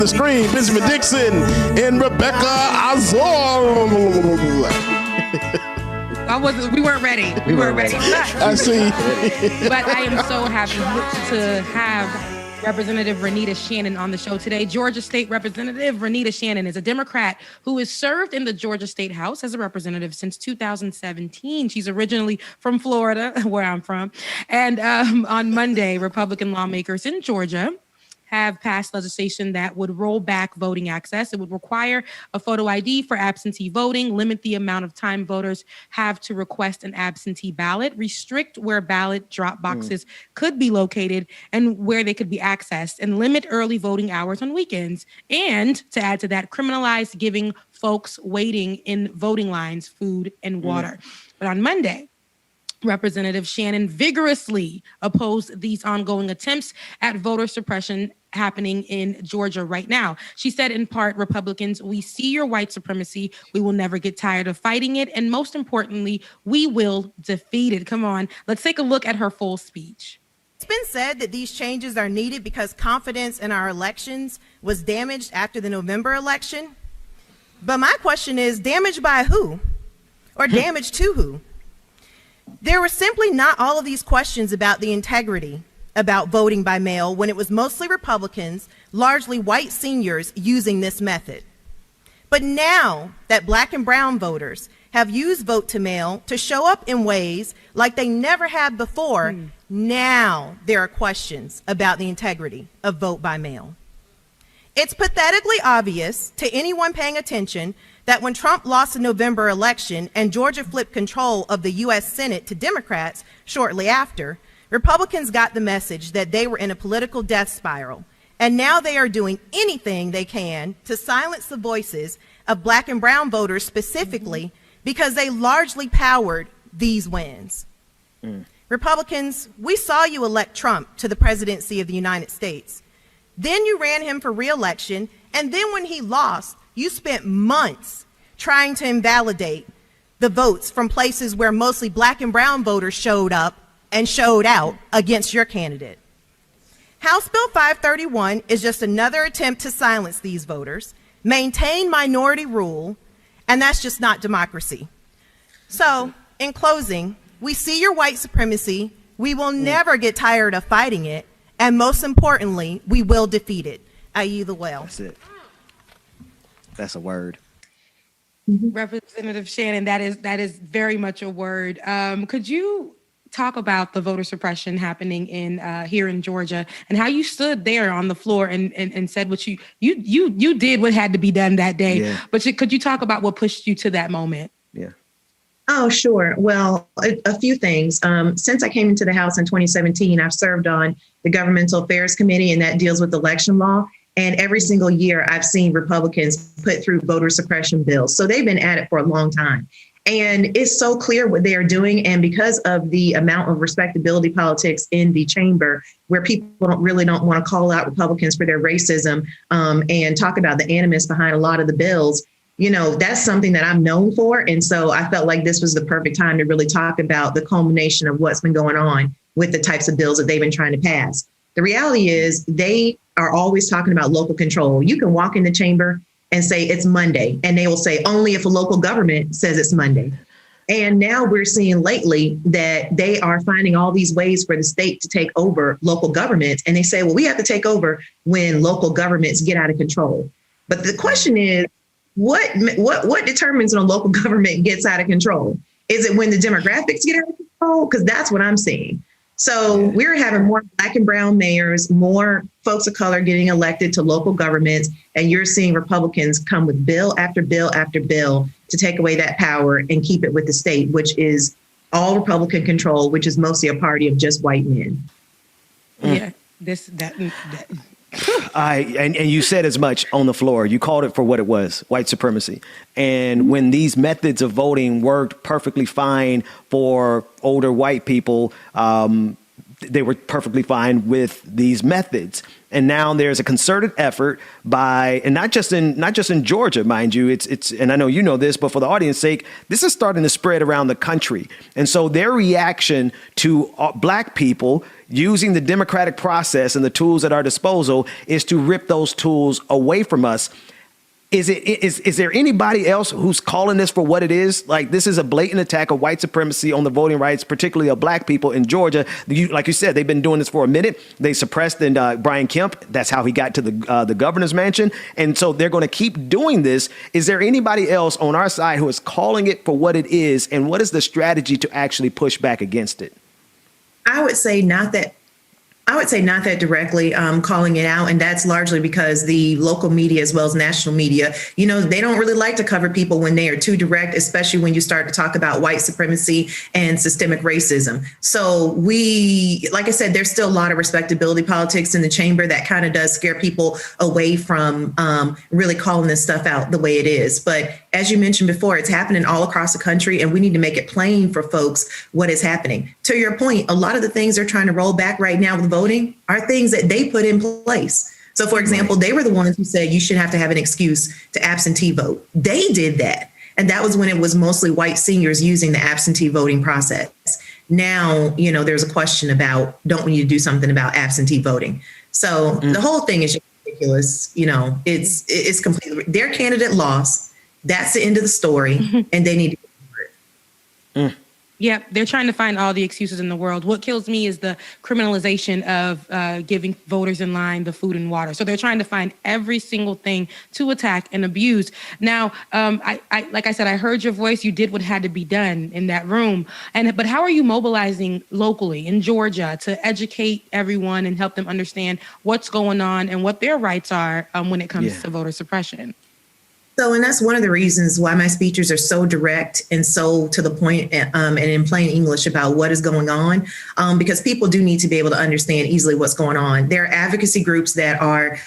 The screen, Benjamin Dixon and Rebecca Azor. We weren't ready. We weren't ready. I see. But I am so happy to have Representative Renita Shannon on the show today. Georgia State Representative Renita Shannon is a Democrat who has served in the Georgia State House as a representative since 2017. She's originally from Florida, where I'm from. And on Monday, Republican lawmakers in Georgia have passed legislation that would roll back voting access. It would require a photo ID for absentee voting, limit the amount of time voters have to request an absentee ballot, restrict where ballot drop boxes could be located and where they could be accessed, and limit early voting hours on weekends. And to add to that, criminalize giving folks waiting in voting lines food and water. But on Monday, Representative Shannon vigorously opposed these ongoing attempts at voter suppression happening in Georgia right now. She said, in part, Republicans, we see your white supremacy. We will never get tired of fighting it. And most importantly, we will defeat it. Come on, let's take a look at her full speech. It's been said that these changes are needed because confidence in our elections was damaged after the November election. But my question is, damaged by who? Or damaged to who? There were simply not all of these questions about the integrity about voting by mail when it was mostly Republicans, largely white seniors, using this method. But now that black and brown voters have used vote to mail to show up in ways like they never have before, now there are questions about the integrity of vote by mail. It's pathetically obvious to anyone paying attention that when Trump lost the November election and Georgia flipped control of the U.S. Senate to Democrats shortly after, Republicans got the message that they were in a political death spiral, and now they are doing anything they can to silence the voices of black and brown voters specifically because they largely powered these wins. Republicans, we saw you elect Trump to the presidency of the United States. Then you ran him for re-election, and then when he lost, you spent months trying to invalidate the votes from places where mostly black and brown voters showed up and showed out against your candidate. House Bill 531 is just another attempt to silence these voters, maintain minority rule, and that's just not democracy. So, in closing, we see your white supremacy, we will never get tired of fighting it, and most importantly, we will defeat it. I yield the well. That's it. That's a word. Representative Shannon, that is very much a word. Could you talk about the voter suppression happening in here in Georgia and how you stood there on the floor and said what you did what had to be done that day? Yeah. But could you talk about what pushed you to that moment? Yeah. Oh, sure. Well, a few things. Since I came into the House in 2017, I've served on the Governmental Affairs Committee, and that deals with election law. And every single year I've seen Republicans put through voter suppression bills. So they've been at it for a long time. And it's so clear what they are doing. And because of the amount of respectability politics in the chamber, where people don't want to call out Republicans for their racism and talk about the animus behind a lot of the bills, you know, that's something that I'm known for. And so I felt like this was the perfect time to really talk about the culmination of what's been going on with the types of bills that they've been trying to pass. The reality is they are always talking about local control. You can walk in the chamber and say it's Monday, and they will say only if a local government says it's Monday. And now we're seeing lately that they are finding all these ways for the state to take over local governments. And they say, well, we have to take over when local governments get out of control. But the question is, what determines when a local government gets out of control? Is it when the demographics get out of control? Because that's what I'm seeing. So we're having more black and brown mayors, more folks of color getting elected to local governments, and you're seeing Republicans come with bill after bill after bill to take away that power and keep it with the state, which is all Republican control, which is mostly a party of just white men. Yeah, And you said as much on the floor. You called it for what it was, white supremacy. And when these methods of voting worked perfectly fine for older white people, they were perfectly fine with these methods. And now there's a concerted effort by, and not just in Georgia, mind you, it's, and I know you know this, but for the audience's sake, this is starting to spread around the country. And so their reaction to Black people using the democratic process and the tools at our disposal is to rip those tools away from us. Is there anybody else who's calling this for what it is? Like, this is a blatant attack of white supremacy on the voting rights, particularly of Black people in Georgia. Like you said, they've been doing this for a minute. They suppressed Brian Kemp. That's how he got to the governor's mansion. And so they're going to keep doing this. Is there anybody else on our side who is calling it for what it is? And what is the strategy to actually push back against it? I would say not that directly calling it out. And that's largely because the local media as well as national media, they don't really like to cover people when they are too direct, especially when you start to talk about white supremacy and systemic racism. So like I said, there's still a lot of respectability politics in the chamber that kind of does scare people away from really calling this stuff out the way it is. But as you mentioned before, it's happening all across the country, and we need to make it plain for folks what is happening. To your point, a lot of the things they're trying to roll back right now with voting are things that they put in place. So, for example, they were the ones who said you should have to have an excuse to absentee vote. They did that. And that was when it was mostly white seniors using the absentee voting process. Now, there's a question about, don't we need to do something about absentee voting? So the whole thing is ridiculous. It's completely, their candidate lost. That's the end of the story. And they need to get over it. Yep, they're trying to find all the excuses in the world. What kills me is the criminalization of giving voters in line the food and water. So they're trying to find every single thing to attack and abuse. Now, I like I said, I heard your voice. You did what had to be done in that room. But how are you mobilizing locally in Georgia to educate everyone and help them understand what's going on and what their rights are when it comes to voter suppression? So, and that's one of the reasons why my speeches are so direct and so to the point and in plain English about what is going on, because people do need to be able to understand easily what's going on. There are advocacy groups that are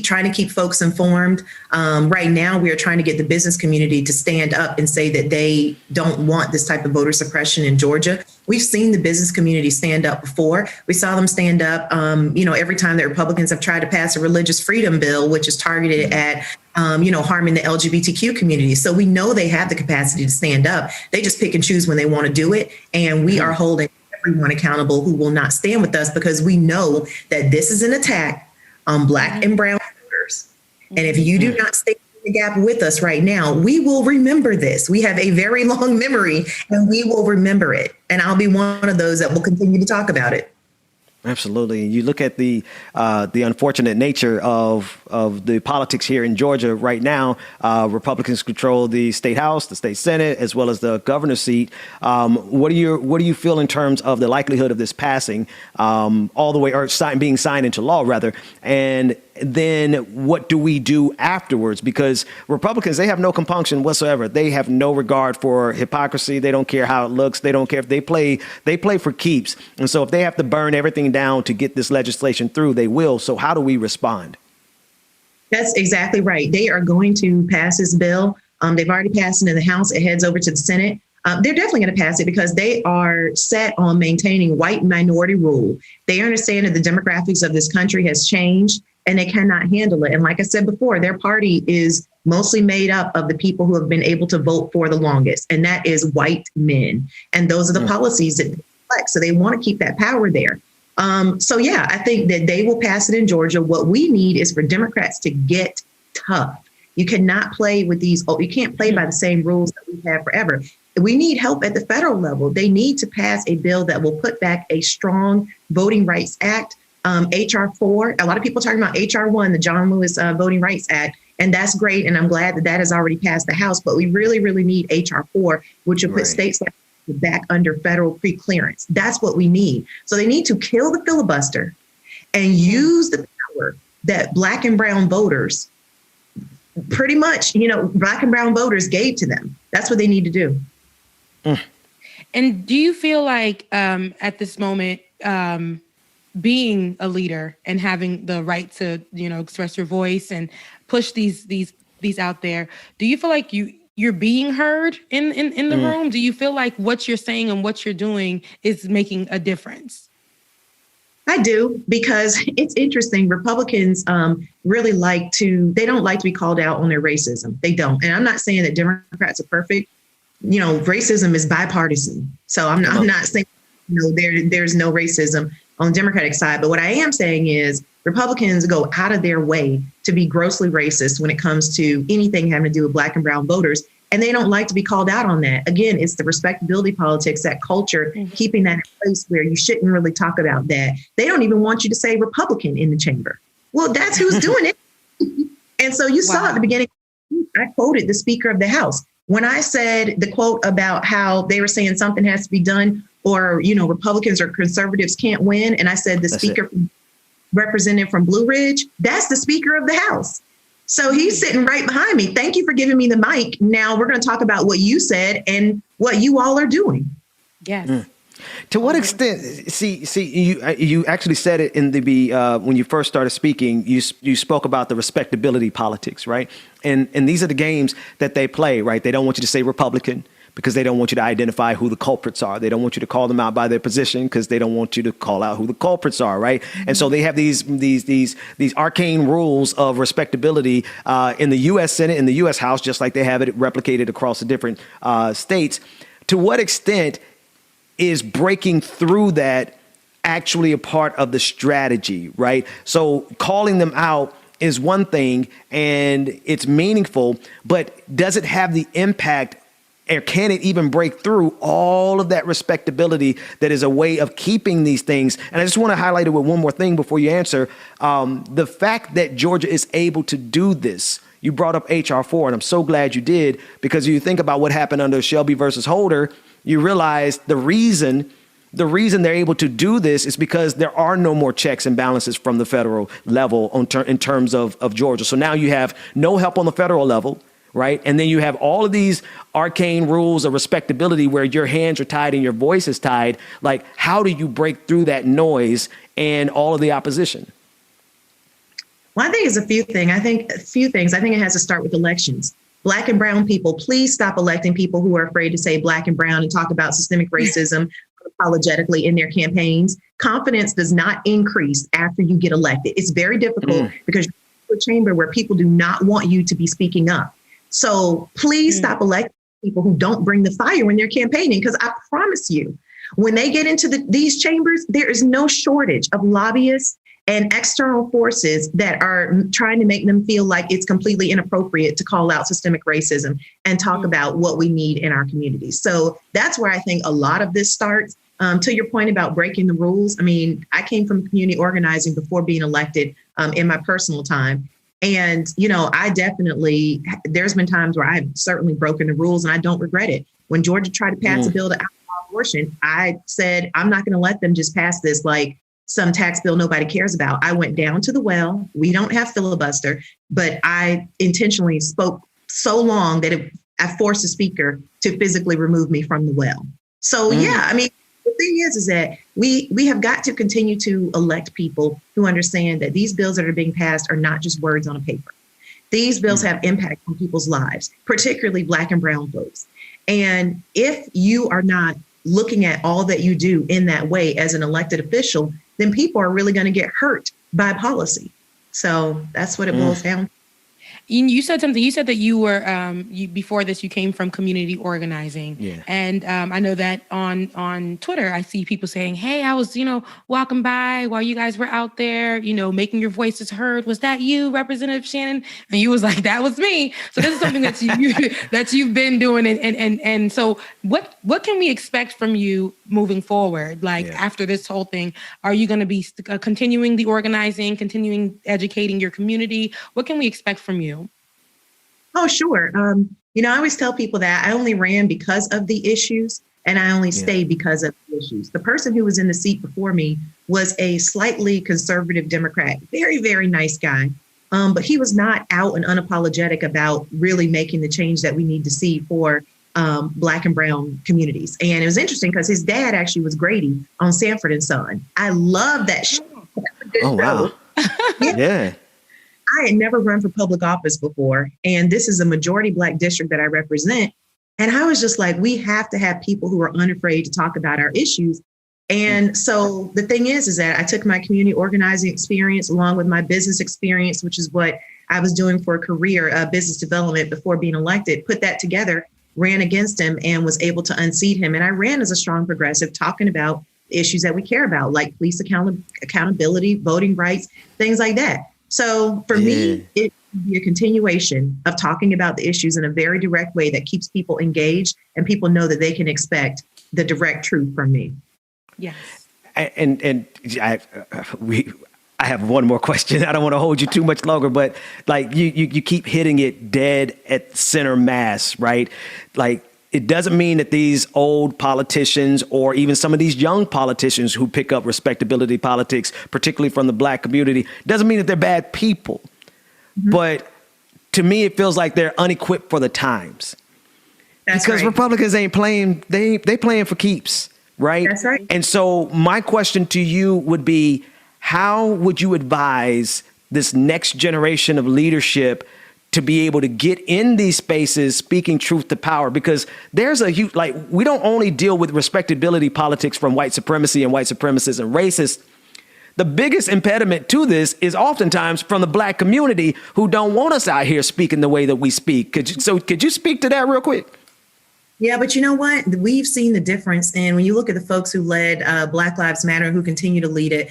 trying to keep folks informed. Right now, we are trying to get the business community to stand up and say that they don't want this type of voter suppression in Georgia. We've seen the business community stand up before. We saw them stand up, every time that Republicans have tried to pass a religious freedom bill, which is targeted at harming the LGBTQ community. So we know they have the capacity to stand up. They just pick and choose when they want to do it. And we are holding everyone accountable who will not stand with us, because we know that this is an attack on Black and brown voters. And if you do not stay in the gap with us right now, we will remember this. We have a very long memory, and we will remember it. And I'll be one of those that will continue to talk about it. Absolutely. You look at the unfortunate nature of the politics here in Georgia right now. Republicans control the state house, the state senate, as well as the governor's seat. What do you feel in terms of the likelihood of this passing all the way, or being signed into law rather? And then what do we do afterwards? Because Republicans, they have no compunction whatsoever. They have no regard for hypocrisy. They don't care how it looks. They don't care if they play for keeps. And so if they have to burn everything down to get this legislation through, they will. So how do we respond? That's exactly right. They are going to pass this bill. They've already passed it in the House. It heads over to the Senate. They're definitely going to pass it because they are set on maintaining white minority rule. They understand that the demographics of this country has changed, and they cannot handle it. And like I said before, their party is mostly made up of the people who have been able to vote for the longest, and that is white men. And those are the policies that they reflect. So they want to keep that power there. I think that they will pass it in Georgia. What we need is for Democrats to get tough. You cannot play with these. You can't play by the same rules that we've had forever. We need help at the federal level. They need to pass a bill that will put back a strong Voting Rights Act. HR 4, a lot of people talking about HR 1, the John Lewis Voting Rights Act, and that's great. And I'm glad that has already passed the House, but we really, really need HR 4, which will put states like back under federal pre-clearance. That's what we need. So they need to kill the filibuster and use the power that Black and brown voters, pretty much, Black and brown voters gave to them. That's what they need to do. And do you feel like at this moment, being a leader and having the right to, express your voice and push these out there, do you feel like you're being heard in the room? Do you feel like what you're saying and what you're doing is making a difference? I do, because it's interesting. Republicans really they don't like to be called out on their racism. They don't. And I'm not saying that Democrats are perfect. Racism is bipartisan. So I'm not saying, there's no racism on the Democratic side. But what I am saying is Republicans go out of their way to be grossly racist when it comes to anything having to do with Black and brown voters. And they don't like to be called out on that. Again, it's the respectability politics, that culture, keeping that in place where you shouldn't really talk about that. They don't even want you to say Republican in the chamber. Well, that's who's doing it. And so you saw at the beginning, I quoted the Speaker of the House. When I said the quote about how they were saying something has to be done, or, Republicans or conservatives can't win. And I said the Speaker representative from Blue Ridge, that's the Speaker of the House. So he's sitting right behind me. Thank you for giving me the mic. Now we're going to talk about what you said and what you all are doing. Yes. To what extent? You actually said it in when you first started speaking. You spoke about the respectability politics, right? And these are the games that they play, right? They don't want you to say Republican, because they don't want you to identify who the culprits are. They don't want you to call them out by their position, because they don't want you to call out who the culprits are, right? And so they have these arcane rules of respectability in the U.S. Senate, in the U.S. House, just like they have it replicated across the different states. To what extent is breaking through that actually a part of the strategy, right? So calling them out is one thing, and it's meaningful, but does it have the impact, or can it even break through all of that respectability that is a way of keeping these things? And I just want to highlight it with one more thing before you answer. The fact that Georgia is able to do this, you brought up H.R. 4, and I'm so glad you did, because you think about what happened under Shelby versus Holder, you realize the reason they're able to do this is because there are no more checks and balances from the federal level in terms of Georgia. So now you have no help on the federal level, right? And then you have all of these arcane rules of respectability where your hands are tied and your voice is tied. Like, how do you break through that noise and all of the opposition? Well, I think it's a few things. I think it has to start with elections. Black and brown people, please stop electing people who are afraid to say Black and brown and talk about systemic racism apologetically in their campaigns. Confidence does not increase after you get elected. It's very difficult because you're in a chamber where people do not want you to be speaking up. So please stop electing people who don't bring the fire when they're campaigning, because I promise you, when they get into these chambers, there is no shortage of lobbyists and external forces that are trying to make them feel like it's completely inappropriate to call out systemic racism and talk about what we need in our communities. So that's where I think a lot of this starts. To your point about breaking the rules, I mean, I came from community organizing before being elected in my personal time. And, there's been times where I've certainly broken the rules, and I don't regret it. When Georgia tried to pass a bill to outlaw abortion, I said, I'm not going to let them just pass this like some tax bill nobody cares about. I went down to the well. We don't have filibuster, but I intentionally spoke so long that I forced the speaker to physically remove me from the well. So, the thing is that we have got to continue to elect people who understand that these bills that are being passed are not just words on a paper. These bills have impact on people's lives, particularly Black and brown folks. And if you are not looking at all that you do in that way as an elected official, then people are really going to get hurt by policy. So that's what it boils down to. You said something. You said that you were before this, you came from community organizing. Yeah. And I know that on Twitter, I see people saying, hey, I was, walking by while you guys were out there, making your voices heard. Was that you, Representative Shannon? And you was like, that was me. So this is something that you've been doing. And so what can we expect from you moving forward? After this whole thing, are you going to be continuing the organizing, continuing educating your community? What can we expect from you? Oh, sure. I always tell people that I only ran because of the issues, and I only stayed because of the issues. The person who was in the seat before me was a slightly conservative Democrat, very, very nice guy. But he was not out and unapologetic about really making the change that we need to see for Black and brown communities. And it was interesting because his dad actually was Grady on Sanford and Son. I love that show. Oh, wow. Yeah. I had never run for public office before, and this is a majority Black district that I represent. And I was just like, we have to have people who are unafraid to talk about our issues. And so the thing is that I took my community organizing experience along with my business experience, which is what I was doing for a career, business development before being elected, put that together, ran against him and was able to unseat him. And I ran as a strong progressive, talking about issues that we care about, like police accountability, voting rights, things like that. So for me, it would be a continuation of talking about the issues in a very direct way that keeps people engaged and people know that they can expect the direct truth from me. Yes. And I have one more question. I don't want to hold you too much longer, but like you keep hitting it dead at center mass, right? Like, it doesn't mean that these old politicians or even some of these young politicians who pick up respectability politics, particularly from the Black community, doesn't mean that they're bad people. Mm-hmm. But to me, it feels like they're unequipped for the times. That's because right. Republicans ain't playing, they playing for keeps, right? That's right. And so my question to you would be, how would you advise this next generation of leadership to be able to get in these spaces speaking truth to power? Because there's a huge, like, we don't only deal with respectability politics from white supremacy and white supremacists and racists. The biggest impediment to this is oftentimes from the Black community who don't want us out here speaking the way that we speak. Could you speak to that real quick? Yeah, but you know what? We've seen the difference. And when you look at the folks who led Black Lives Matter, who continue to lead it,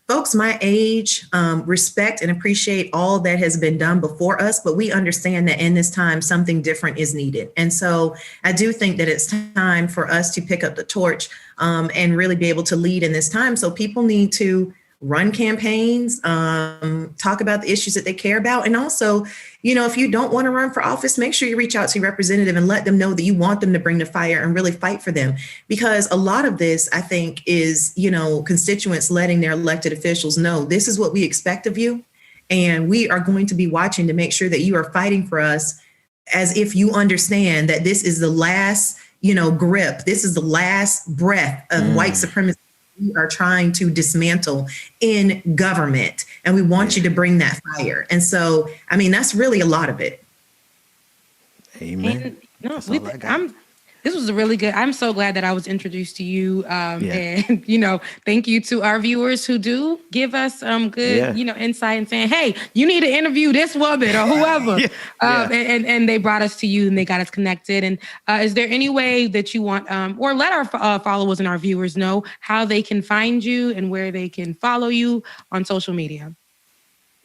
folks my age respect and appreciate all that has been done before us, but we understand that in this time, something different is needed. And so I do think that it's time for us to pick up the torch and really be able to lead in this time. So people need to run campaigns, talk about the issues that they care about. And also, you know, if you don't want to run for office, make sure you reach out to your representative and let them know that you want them to bring the fire and really fight for them. Because a lot of this, I think, is, you know, constituents letting their elected officials know this is what we expect of you. And we are going to be watching to make sure that you are fighting for us as if you understand that this is the last, you know, grip. This is the last breath of white supremacy we are trying to dismantle in government. And we want you to bring that fire. And so, I mean, that's really a lot of it. Amen. This was a really good. I'm so glad that I was introduced to you. And, you know, thank you to our viewers who do give us good, you know, insight and saying, hey, you need to interview this woman or whoever. And they brought us to you and they got us connected. And is there any way that you want or let our followers and our viewers know how they can find you and where they can follow you on social media?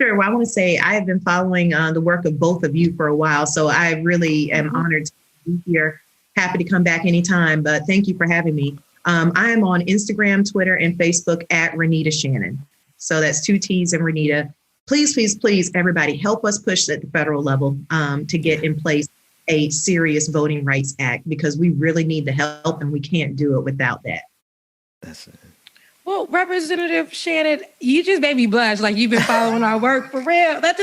Sure. Well, I want to say I have been following the work of both of you for a while. So I really am honored to be here. Happy to come back anytime, but thank you for having me. I am on Instagram, Twitter, and Facebook at Renita Shannon. So that's 2 T's and Renita. Please, please, please, everybody, help us push at the federal level to get in place a serious Voting Rights Act, because we really need the help and we can't do it without that. That's it. Well, Representative Shannon, you just made me blush. Like, you've been following our work for real. That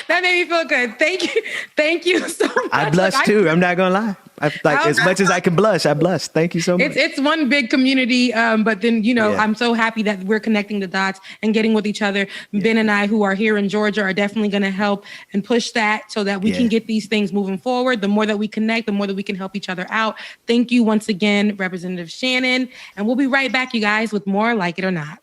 made me feel good. Thank you so much. I blush too. I'm not gonna lie. As much as I can blush, I blush. Thank you so much. It's one big community, but then, you know, I'm so happy that we're connecting the dots and getting with each other. Ben and I, who are here in Georgia, are definitely going to help and push that so that we can get these things moving forward. The more that we connect, the more that we can help each other out. Thank you once again, Representative Shannon. And we'll be right back, you guys, with more Like It or Not.